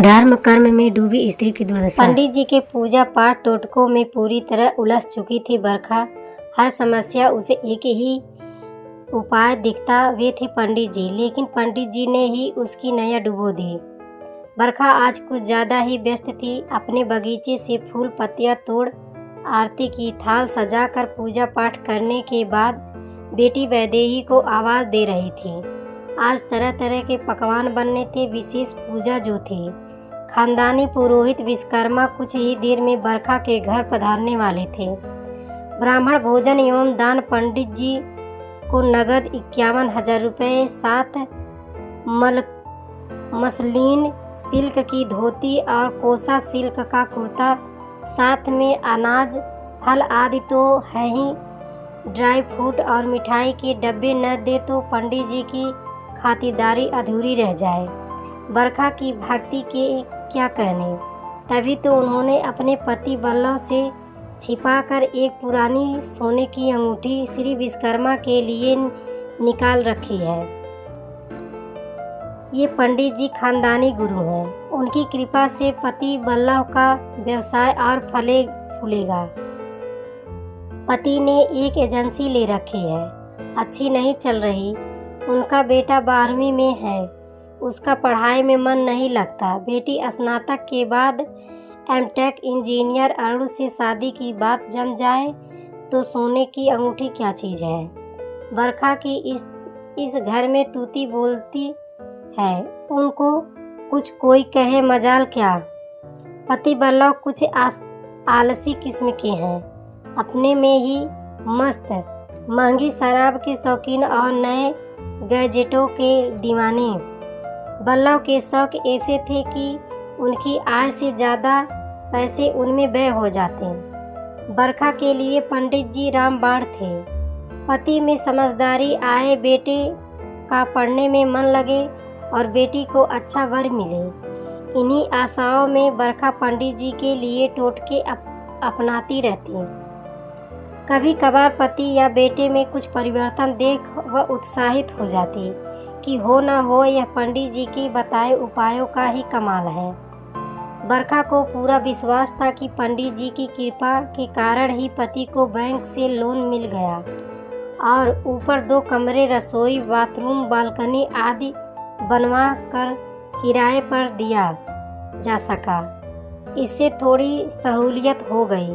धर्म कर्म में डूबी स्त्री की दुर्दशा। पंडित जी के पूजा पाठ टोटकों में पूरी तरह उलझ चुकी थी बरखा। हर समस्या उसे एक ही उपाय दिखता, वे थे पंडित जी। लेकिन पंडित जी ने ही उसकी नैया डुबो दी। बरखा आज कुछ ज़्यादा ही व्यस्त थी। अपने बगीचे से फूल पत्तियाँ तोड़ आरती की थाल सजाकर पूजा पाठ करने के बाद बेटी वैदेही को आवाज़ दे रही थी। आज तरह तरह के पकवान बनने थे। विशेष पूजा जो थी, खानदानी पुरोहित विश्वकर्मा कुछ ही देर में बरखा के घर पधारने वाले थे। ब्राह्मण भोजन एवं दान पंडित जी को नगद 51,000 रुपये, 7 मसलिन सिल्क की धोती और कोसा सिल्क का कुर्ता, साथ में अनाज फल आदि तो है ही, ड्राई फ्रूट और मिठाई के डब्बे न दे तो पंडित जी की खातिरदारी अधूरी रह जाए। बरखा की भक्ति के क्या कहने। तभी तो उन्होंने अपने पति बल्लभ से छिपाकर एक पुरानी सोने की अंगूठी श्री विश्वकर्मा के लिए निकाल रखी है। ये पंडित जी खानदानी गुरु हैं। उनकी कृपा से पति बल्लभ का व्यवसाय और फले फूलेगा। पति ने एक एजेंसी ले रखी है, अच्छी नहीं चल रही। उनका बेटा 12वीं में है, उसका पढ़ाई में मन नहीं लगता। बेटी स्नातक के बाद एमटेक इंजीनियर। अरुण से शादी की बात जम जाए तो सोने की अंगूठी क्या चीज़ है। बरखा की इस घर में तूती बोलती है, उनको कुछ कोई कहे मजाल क्या। पति बल्लभ कुछ आलसी किस्म के हैं, अपने में ही मस्त, महंगी शराब के शौकीन और नए गैजेटों के दीवाने। बल्लभ के शौक ऐसे थे कि उनकी आय से ज़्यादा पैसे उनमें व्यय हो जाते। बरखा के लिए पंडित जी रामबाण थे। पति में समझदारी आए, बेटे का पढ़ने में मन लगे और बेटी को अच्छा वर मिले। इन्हीं आशाओं में बरखा पंडित जी के लिए टोटके अपनाती रहती। कभी कभार पति या बेटे में कुछ परिवर्तन देख वह उत्साहित हो जाती कि हो न हो यह पंडित जी के बताए उपायों का ही कमाल है। बरखा को पूरा विश्वास था कि पंडित जी की कृपा के कारण ही पति को बैंक से लोन मिल गया और ऊपर 2 कमरे, रसोई, बाथरूम, बालकनी आदि बनवा कर किराए पर दिया जा सका। इससे थोड़ी सहूलियत हो गई,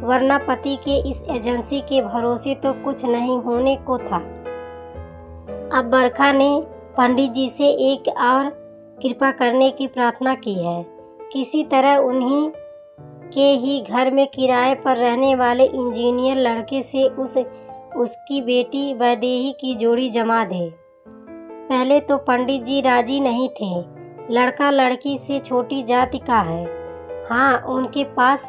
वरना पति के इस एजेंसी के भरोसे तो कुछ नहीं होने को था। अब बरखा ने पंडित जी से एक और कृपा करने की प्रार्थना की है। किसी तरह उन्हीं के ही घर में किराए पर रहने वाले इंजीनियर लड़के से उसकी बेटी वैदेही की जोड़ी जमा दे। पहले तो पंडित जी राजी नहीं थे। लड़का लड़की से छोटी जाति का है। हाँ, उनके पास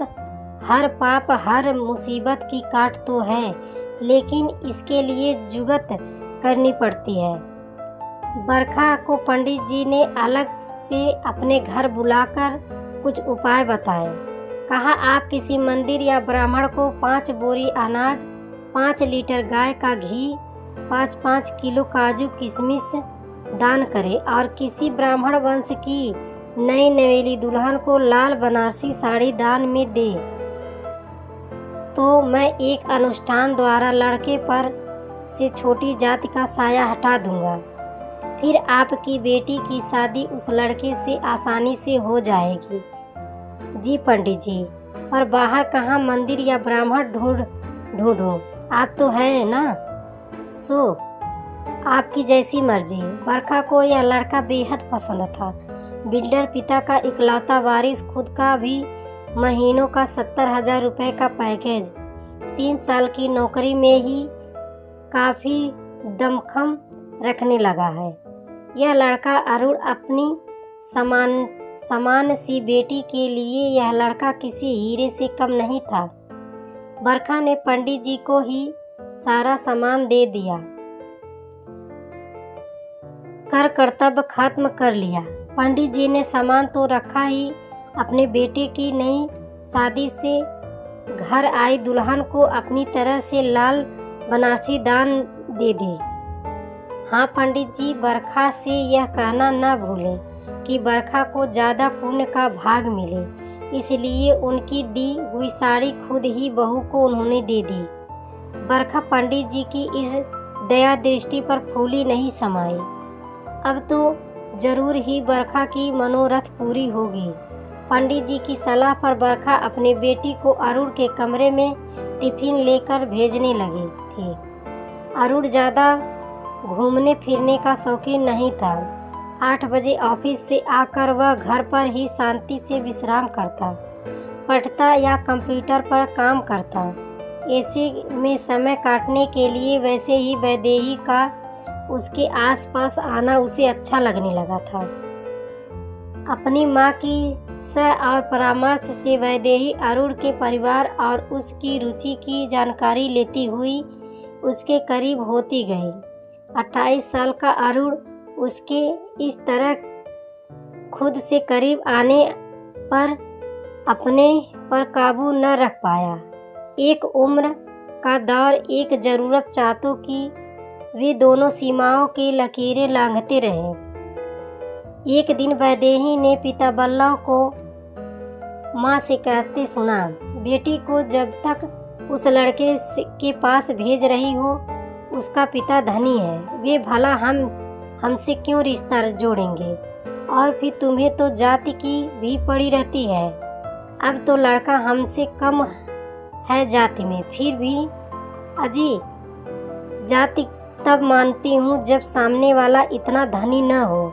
हर पाप हर मुसीबत की काट तो है, लेकिन इसके लिए जुगत करनी पड़ती है। बरखा को पंडित जी ने अलग से अपने घर बुलाकर कुछ उपाय बताए। कहा, आप किसी मंदिर या ब्राह्मण को 5 बोरी अनाज, 5 लीटर गाय का घी, 5-5 किलो काजू किशमिश दान करें और किसी ब्राह्मण वंश की नई नवेली दुल्हन को लाल बनारसी साड़ी दान में दे तो मैं एक अनुष्ठान द्वारा लड़के पर से छोटी जाति का साया हटा दूंगा। फिर आपकी बेटी की शादी उस लड़के से आसानी से हो जाएगी। जी पंडित जी, पर बाहर कहाँ मंदिर या ब्राह्मण ढूंढूं? आप तो है ना, सो आपकी जैसी मर्जी। बरखा को यह लड़का बेहद पसंद था। बिल्डर पिता का इकलौता वारिस, खुद का भी महीनों का 70,000 रुपये का पैकेज, 3 साल की नौकरी में ही काफ़ी दमखम रखने लगा है। यह लड़का अरुण अपनी समान सी बेटी के लिए यह लड़का किसी हीरे से कम नहीं था। बरखा ने पंडित जी को ही सारा सामान दे दिया, कर कर्तव्य खत्म कर लिया। पंडित जी ने सामान तो रखा ही, अपने बेटे की नई शादी से घर आई दुल्हन को अपनी तरह से लाल बनारसी दान दे दी। हाँ पंडित जी, बरखा से यह कहना न भूलें कि बरखा को ज़्यादा पुण्य का भाग मिले, इसलिए उनकी दी हुई साड़ी खुद ही बहू को उन्होंने दे दी। बरखा पंडित जी की इस दया दृष्टि पर फूली नहीं समाई। अब तो जरूर ही बरखा की मनोरथ पूरी होगी। पंडित जी की सलाह पर बरखा अपनी बेटी को अरुण के कमरे में टिफिन लेकर भेजने लगी थी। अरुण ज़्यादा घूमने फिरने का शौकीन नहीं था। 8 बजे ऑफिस से आकर वह घर पर ही शांति से विश्राम करता, पढ़ता या कंप्यूटर पर काम करता। ऐसे में समय काटने के लिए वैसे ही वैदेही का उसके आसपास आना उसे अच्छा लगने लगा था। अपनी माँ की सह और परामर्श से वैदेही अरुण के परिवार और उसकी रुचि की जानकारी लेती हुई उसके करीब होती गई। 28 साल का अरुण उसके इस तरह खुद से करीब आने पर अपने पर काबू न रख पाया। एक उम्र का दौर, एक ज़रूरत चाहतों की वे दोनों सीमाओं की लकीरें लांघते रहे। एक दिन वैदेही ने पिता बल्लभ को माँ से कहते सुना, बेटी को जब तक उस लड़के के पास भेज रही हो, उसका पिता धनी है, वे भला हमसे क्यों रिश्ता जोड़ेंगे, और फिर तुम्हें तो जाति की भी पड़ी रहती है। अब तो लड़का हमसे कम है जाति में, फिर भी अजी जाति तब मानती हूँ जब सामने वाला इतना धनी न हो।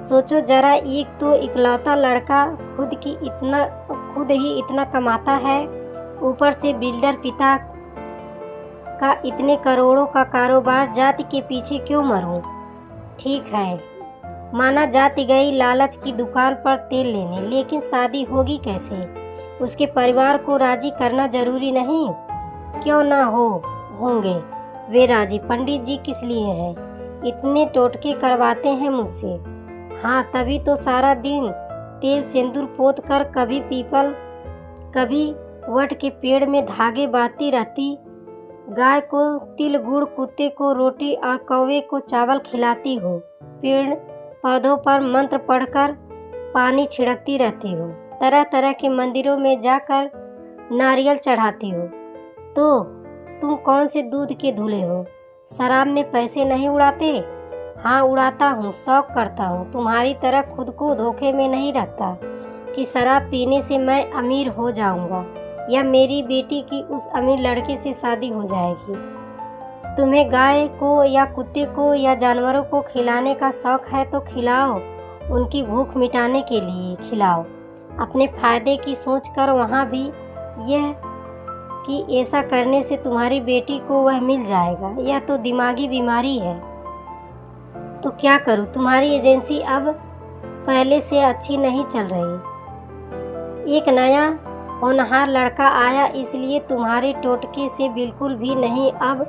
सोचो जरा, एक तो इकलौता लड़का खुद ही इतना कमाता है, ऊपर से बिल्डर पिता का इतने करोड़ों का कारोबार, जाति के पीछे क्यों मरूं? ठीक है, माना जाति गई लालच की दुकान पर तेल लेने, लेकिन शादी होगी कैसे? उसके परिवार को राजी करना जरूरी नहीं? क्यों ना होंगे वे राजी? पंडित जी किस लिए हैं? इतने टोटके करवाते हैं मुझसे। हाँ, तभी तो सारा दिन तेल सिंदूर पोत कर कभी पीपल कभी वट के पेड़ में धागे बांधती रहती, गाय को तिल गुड़, कुत्ते को रोटी और कौवे को चावल खिलाती हो, पेड़ पौधों पर मंत्र पढ़कर पानी छिड़कती रहती हो, तरह तरह के मंदिरों में जाकर नारियल चढ़ाती हो। तो तुम कौन से दूध के धुले हो? शराब में पैसे नहीं उड़ाते? हाँ, उड़ाता हूँ, शौक करता हूँ। तुम्हारी तरह खुद को धोखे में नहीं रखता कि शराब पीने से मैं अमीर हो जाऊँगा या मेरी बेटी की उस अमीर लड़के से शादी हो जाएगी। तुम्हें गाय को या कुत्ते को या जानवरों को खिलाने का शौक है तो खिलाओ, उनकी भूख मिटाने के लिए खिलाओ। अपने फायदे की सोच कर वहाँ भी यह कि ऐसा करने से तुम्हारी बेटी को वह मिल जाएगा, यह तो दिमागी बीमारी है। तो क्या करूँ? तुम्हारी एजेंसी अब पहले से अच्छी नहीं चल रही। एक नया होनहार लड़का आया, इसलिए तुम्हारे टोटके से बिल्कुल भी नहीं। अब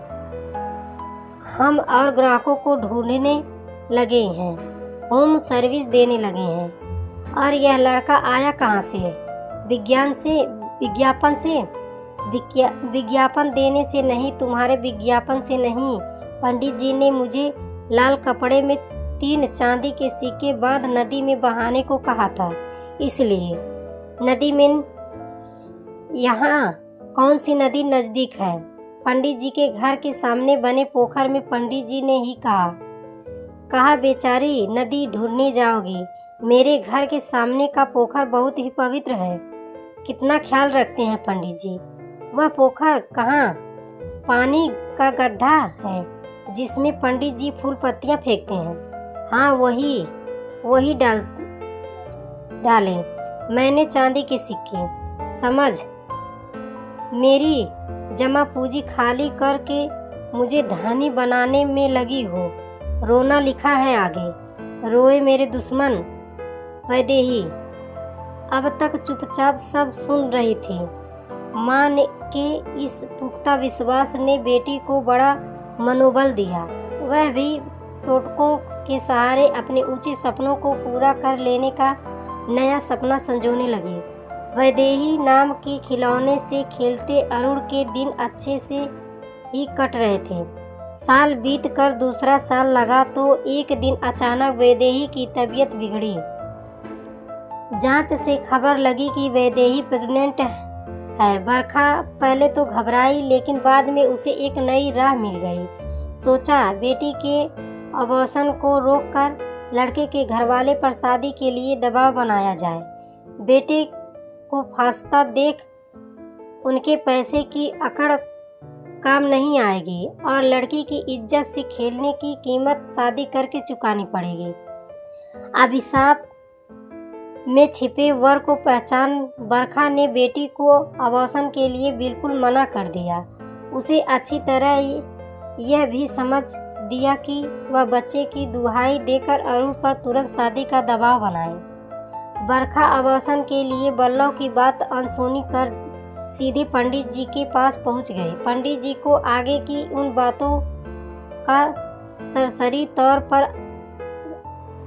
हम और ग्राहकों को ढूंढने लगे हैं, होम सर्विस देने लगे हैं। और यह लड़का आया कहाँ से? विज्ञापन देने से नहीं, तुम्हारे विज्ञापन से नहीं। पंडित जी ने मुझे लाल कपड़े में 3 चांदी के सिक्के बांध नदी में बहाने को कहा था, इसलिए। नदी में? यहाँ कौन सी नदी नजदीक है? पंडित जी के घर के सामने बने पोखर में। पंडित जी ने ही कहा बेचारी नदी ढूंढने जाओगी? मेरे घर के सामने का पोखर बहुत ही पवित्र है। कितना ख्याल रखते हैं पंडित जी। वह पोखर कहाँ? पानी का गड्ढा है जिसमें पंडित जी फूल पत्तियाँ फेंकते हैं। हाँ, वही डाले। मैंने चांदी के सिक्के, समझ, मेरी जमा पूंजी खाली करके मुझे धनी बनाने में लगी हो। रोना लिखा है आगे। रोए मेरे दुश्मन। वैदेही अब तक चुपचाप सब सुन रही थी। माँ के इस पुख्ता विश्वास ने बेटी को बड़ा मनोबल दिया। वह भी टोटकों के सहारे अपने ऊंचे सपनों को पूरा कर लेने का नया सपना संजोने लगी। वैदेही नाम के खिलौने से खेलते अरुण के दिन अच्छे से ही कट रहे थे। साल बीत कर दूसरा साल लगा तो एक दिन अचानक वैदेही की तबीयत बिगड़ी। जांच से खबर लगी कि वैदेही प्रेग्नेंट है। बरखा पहले तो घबराई, लेकिन बाद में उसे एक नई राह मिल गई। सोचा बेटी के अबॉर्शन को रोककर लड़के के घरवाले पर शादी के लिए दबाव बनाया जाए। बेटे को फांसता देख उनके पैसे की अकड़ काम नहीं आएगी और लड़की की इज्जत से खेलने की कीमत शादी करके चुकानी पड़ेगी। अभिशाप में छिपे वर को पहचान बरखा ने बेटी को अबॉर्शन के लिए बिल्कुल मना कर दिया। उसे अच्छी तरह यह भी समझ दिया कि वह बच्चे की दुहाई देकर अरुण पर तुरंत शादी का दबाव बनाए। बरखा अबॉर्शन के लिए बल्लभ की बात अनसुनी कर सीधे पंडित जी के पास पहुंच गई। पंडित जी को आगे की उन बातों का सरसरी तौर पर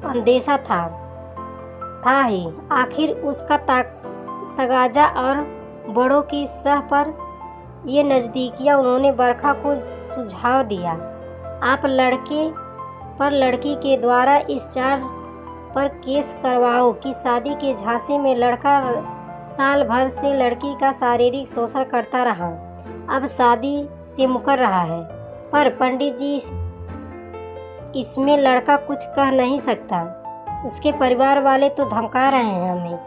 अंदेशा था ही। आखिर उसका तगाजा और बड़ों की सह पर ये नज़दीकियाँ उन्होंने बरखा को सुझाव दिया, आप लड़के पर लड़की के द्वारा इस चार्ज पर केस करवाओ कि शादी के झांसे में लड़का साल भर से लड़की का शारीरिक शोषण करता रहा, अब शादी से मुकर रहा है। पर पंडित जी इसमें लड़का कुछ कह नहीं सकता, उसके परिवार वाले तो धमका रहे हैं हमें।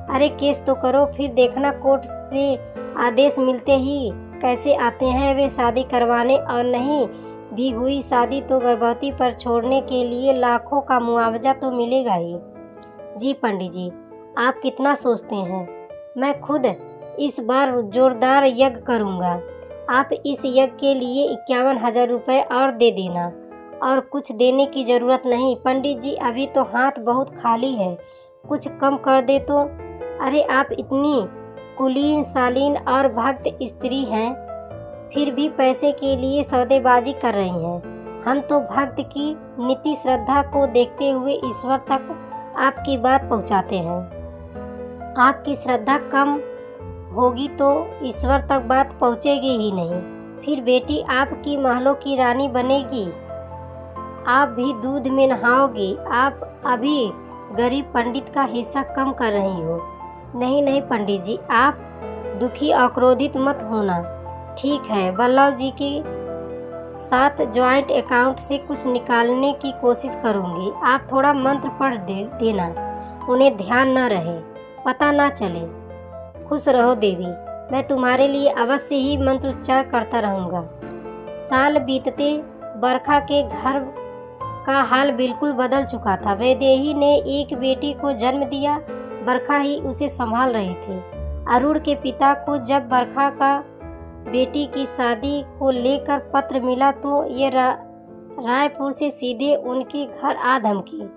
अरे केस तो करो, फिर देखना कोर्ट से आदेश मिलते ही कैसे आते हैं वे शादी करवाने, और नहीं भी हुई शादी तो गर्भवती पर छोड़ने के लिए लाखों का मुआवजा तो मिलेगा ही। जी पंडित जी, आप कितना सोचते हैं? मैं खुद इस बार जोरदार यज्ञ करूंगा। आप इस यज्ञ के लिए 51,000 रुपये और दे देना, और कुछ देने की ज़रूरत नहीं। पंडित जी अभी तो हाथ बहुत खाली है, कुछ कम कर दे तो। अरे आप इतनी कुलीन शालीन और भक्त स्त्री हैं, फिर भी पैसे के लिए सौदेबाजी कर रही हैं। हम तो भक्त की नीति श्रद्धा को देखते हुए ईश्वर तक आपकी बात पहुंचाते हैं। आपकी श्रद्धा कम होगी तो ईश्वर तक बात पहुंचेगी ही नहीं, फिर बेटी आपकी महलों की रानी बनेगी, आप भी दूध में नहाओगी। आप अभी गरीब पंडित का हिस्सा कम कर रही हो। नहीं नहीं पंडित जी, आप दुखी और क्रोधित मत होना। ठीक है, बल्लभ जी के साथ ज्वाइंट अकाउंट से कुछ निकालने की कोशिश करूंगी। आप थोड़ा मंत्र पढ़ देना, उन्हें ध्यान न रहे, पता ना चले। खुश रहो देवी, मैं तुम्हारे लिए अवश्य ही मंत्रोच्चार करता रहूँगा। साल बीतते बरखा के घर का हाल बिल्कुल बदल चुका था। वैदेही ने एक बेटी को जन्म दिया, बरखा ही उसे संभाल रही थी। अरुण के पिता को जब बरखा का बेटी की शादी को लेकर पत्र मिला तो ये रायपुर से सीधे उनके घर आ धमकी।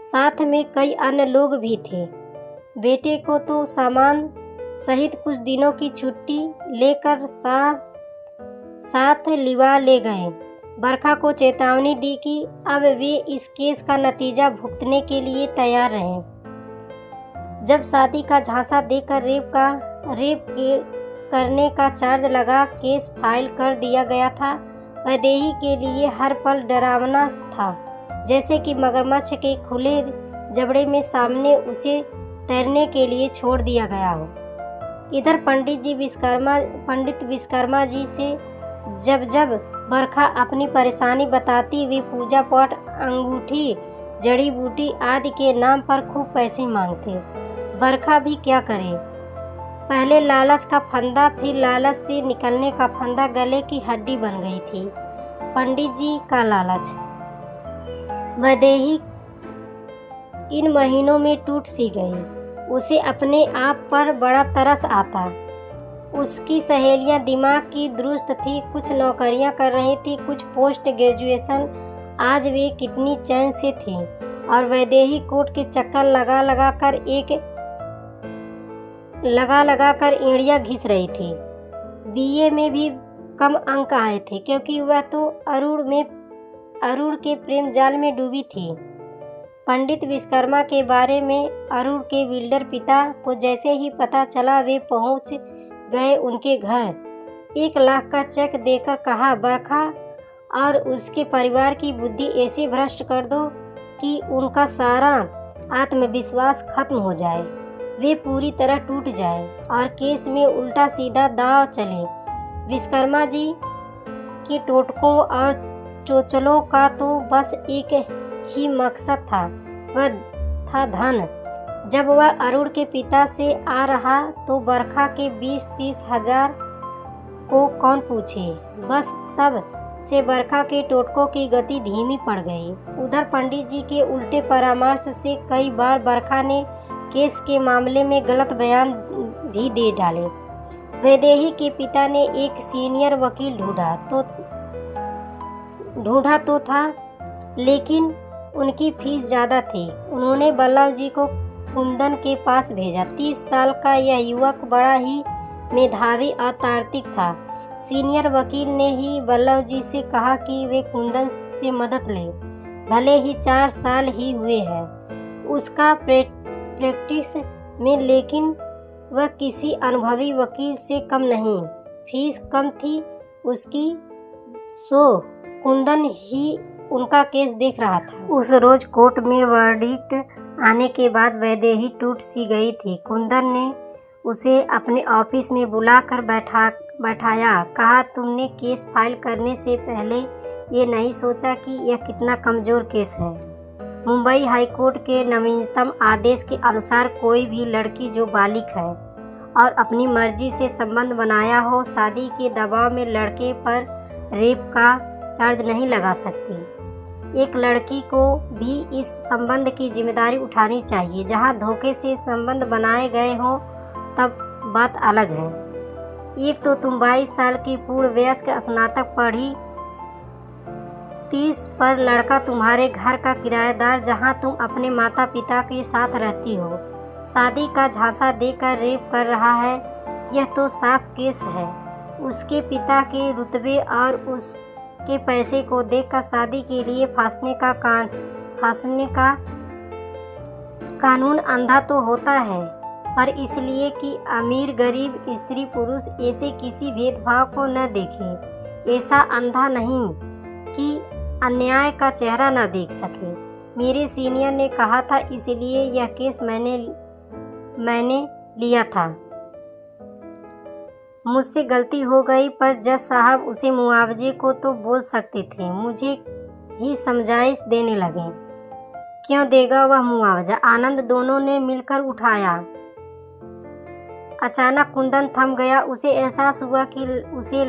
साथ में कई अन्य लोग भी थे। बेटे को तो सामान सहित कुछ दिनों की छुट्टी लेकर साथ लिवा ले गए। बरखा को चेतावनी दी कि अब वे इस केस का नतीजा भुगतने के लिए तैयार रहें। जब शादी का झांसा देकर रेप करने का चार्ज लगा केस फाइल कर दिया गया था, वैदेही के लिए हर पल डरावना था, जैसे कि मगरमच्छ के खुले जबड़े में सामने उसे तैरने के लिए छोड़ दिया गया हो। इधर पंडित विश्वकर्मा जी से जब बरखा अपनी परेशानी बताती, वे पूजा पाठ, अंगूठी, जड़ी बूटी आदि के नाम पर खूब पैसे मांगते। बरखा भी क्या करे, पहले लालच का फंदा, फिर लालच से निकलने का फंदा गले की हड्डी बन गई थी। पंडित जी का लालच। वैदेही इन महीनों में टूट सी गई। उसे अपने आप पर बड़ा तरस आता। उसकी सहेलियां दिमाग की दुरुस्त थी, कुछ नौकरियां कर रही थी, कुछ पोस्ट ग्रेजुएशन। आज वे कितनी चैन से थी, और वैदेही कोर्ट के चक्कर लगा कर एड़ियाँ घिस रही थी। बीए में भी कम अंक आए थे, क्योंकि वह तो अरुण के प्रेम जाल में डूबी थी। पंडित विश्वकर्मा के बारे में अरुण के बिल्डर पिता को जैसे ही पता चला, वे पहुंच गए उनके घर। 1 लाख का चेक देकर कहा, बरखा और उसके परिवार की बुद्धि ऐसे भ्रष्ट कर दो कि उनका सारा आत्मविश्वास खत्म हो जाए, वे पूरी तरह टूट जाए और केस में उल्टा सीधा दांव चले। विश्वकर्मा जी के टोटकों और चोचलों का तो बस एक ही मकसद था, वह था धन। जब वह अरुण के पिता से आ रहा तो बरखा के 20-30 हजार को कौन पूछे। बस तब से बरखा के टोटकों की गति धीमी पड़ गई। उधर पंडित जी के उल्टे परामर्श से कई बार बरखा ने केस के मामले में गलत बयान भी दे डाले। वैदेही के पिता ने एक सीनियर वकील ढूंढा तो था, लेकिन उनकी फीस ज़्यादा थी। उन्होंने बल्लभ जी को कुंदन के पास भेजा। 30 साल का यह युवक बड़ा ही मेधावी और तार्किक था। सीनियर वकील ने ही बल्लभ जी से कहा कि वे कुंदन से मदद लें, भले ही 4 साल ही हुए हैं उसका प्रैक्टिस में, लेकिन वह किसी अनुभवी वकील से कम नहीं। फीस कम थी उसकी, सो कुंदन ही उनका केस देख रहा था। उस रोज कोर्ट में वर्डिक्ट आने के बाद वैदेही टूट सी गई थी। कुंदन ने उसे अपने ऑफिस में बुलाकर बैठाया। कहा, तुमने केस फाइल करने से पहले ये नहीं सोचा कि यह कितना कमज़ोर केस है। मुंबई हाईकोर्ट के नवीनतम आदेश के अनुसार कोई भी लड़की जो बालिग है और अपनी मर्जी से संबंध बनाया हो, शादी के दबाव में लड़के पर रेप का चार्ज नहीं लगा सकती। एक लड़की को भी इस संबंध की जिम्मेदारी उठानी चाहिए। जहां धोखे से संबंध बनाए गए हों तब बात अलग है। एक तो तुम 22 साल की पूर्ण वयस्क स्नातक पढ़ी, 30 पर लड़का तुम्हारे घर का किराएदार जहां तुम अपने माता पिता के साथ रहती हो, शादी का झांसा देकर रेप कर रहा है। यह तो साफ केस है। उसके पिता के रुतबे और उसके पैसे को देखकर शादी के लिए फांसने का कानून अंधा तो होता है, पर इसलिए कि अमीर गरीब स्त्री पुरुष ऐसे किसी भेदभाव को न देखे। ऐसा अंधा नहीं कि अन्याय का चेहरा न देख सके। मेरे सीनियर ने कहा था, इसलिए यह केस मैंने लिया था। मुझसे गलती हो गई, पर जज साहब उसे मुआवजे को तो बोल सकते थे, मुझे ही समझाइश देने लगे। क्यों देगा वह मुआवजा? आनंद दोनों ने मिलकर उठाया। अचानक कुंदन थम गया। उसे एहसास हुआ कि उसे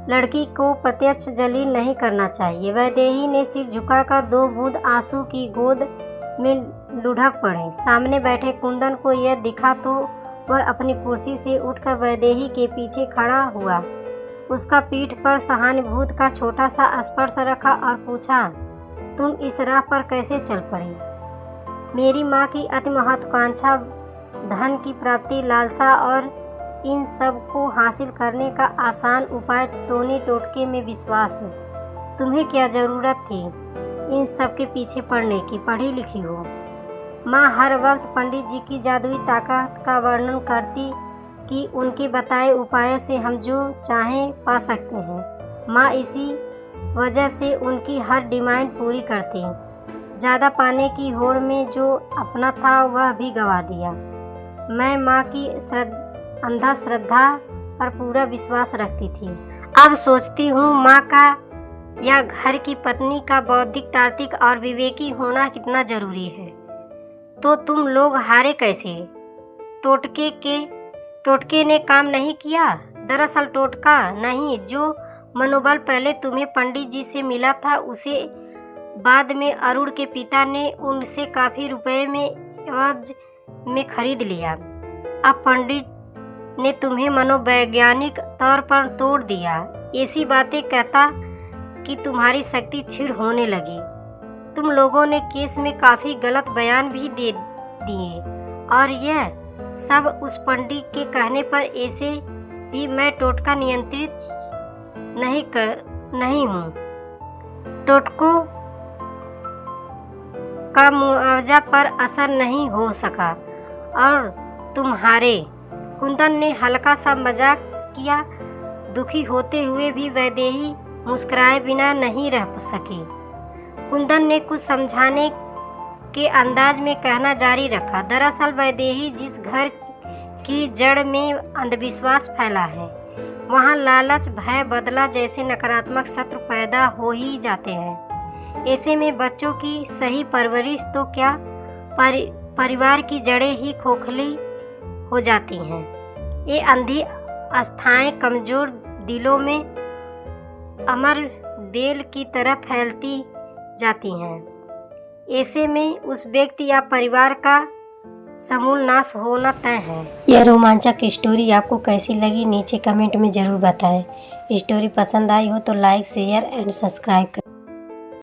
लड़की को प्रत्यक्ष जलील नहीं करना चाहिए। वैदेही ने सिर झुकाकर 2 बूंद आंसू की गोद में लुढ़क पड़े। सामने बैठे कुंदन को यह दिखा तो वह अपनी कुर्सी से उठकर वैदेही के पीछे खड़ा हुआ। उसका पीठ पर सहानुभूति का छोटा सा स्पर्श रखा और पूछा, तुम इस राह पर कैसे चल पड़ी? मेरी माँ की अति महत्वाकांक्षा, धन की प्राप्ति, लालसा और इन सब को हासिल करने का आसान उपाय टोने टोटके में विश्वास है। तुम्हें क्या ज़रूरत थी इन सब के पीछे पड़ने की? पढ़ी लिखी हो। माँ हर वक्त पंडित जी की जादुई ताकत का वर्णन करती कि उनके बताए उपायों से हम जो चाहें पा सकते हैं। माँ इसी वजह से उनकी हर डिमांड पूरी करती। ज़्यादा पाने की होड़ में जो अपना था वह भी गंवा दिया। मैं माँ की अंधा श्रद्धा पर पूरा विश्वास रखती थी। अब सोचती हूँ माँ का या घर की पत्नी का बौद्धिक, तार्किक और विवेकी होना कितना जरूरी है। तो तुम लोग हारे कैसे? टोटके ने काम नहीं किया? दरअसल टोटका नहीं, जो मनोबल पहले तुम्हें पंडित जी से मिला था उसे बाद में अरुण के पिता ने उनसे काफ़ी रुपए में एवज में खरीद लिया। अब पंडित ने तुम्हें मनोवैज्ञानिक तौर पर तोड़ दिया। ऐसी बातें कहता कि तुम्हारी शक्ति क्षीण होने लगी। तुम लोगों ने केस में काफ़ी गलत बयान भी दे दिए और यह सब उस पंडित के कहने पर। ऐसे भी मैं टोटका नियंत्रित नहीं हूँ। टोटकों का मुआवजा पर असर नहीं हो सका और तुम्हारे। कुंदन ने हल्का सा मजाक किया। दुखी होते हुए भी वैदेही मुस्कुराए बिना नहीं रह सकी। कुंदन ने कुछ समझाने के अंदाज में कहना जारी रखा, दरअसल वैदेही जिस घर की जड़ में अंधविश्वास फैला है, वहाँ लालच, भय, बदला जैसे नकारात्मक शत्रु पैदा हो ही जाते हैं। ऐसे में बच्चों की सही परवरिश तो क्या, परिवार की जड़ें ही खोखली हो जाती हैं। ये अंधी आस्थाएं कमज़ोर दिलों में अमर बेल की तरह फैलती जाती हैं। ऐसे में उस व्यक्ति या परिवार का समूल नाश होना तय है। यह रोमांचक स्टोरी आपको कैसी लगी नीचे कमेंट में ज़रूर बताएं। स्टोरी पसंद आई हो तो लाइक, शेयर एंड सब्सक्राइब करें।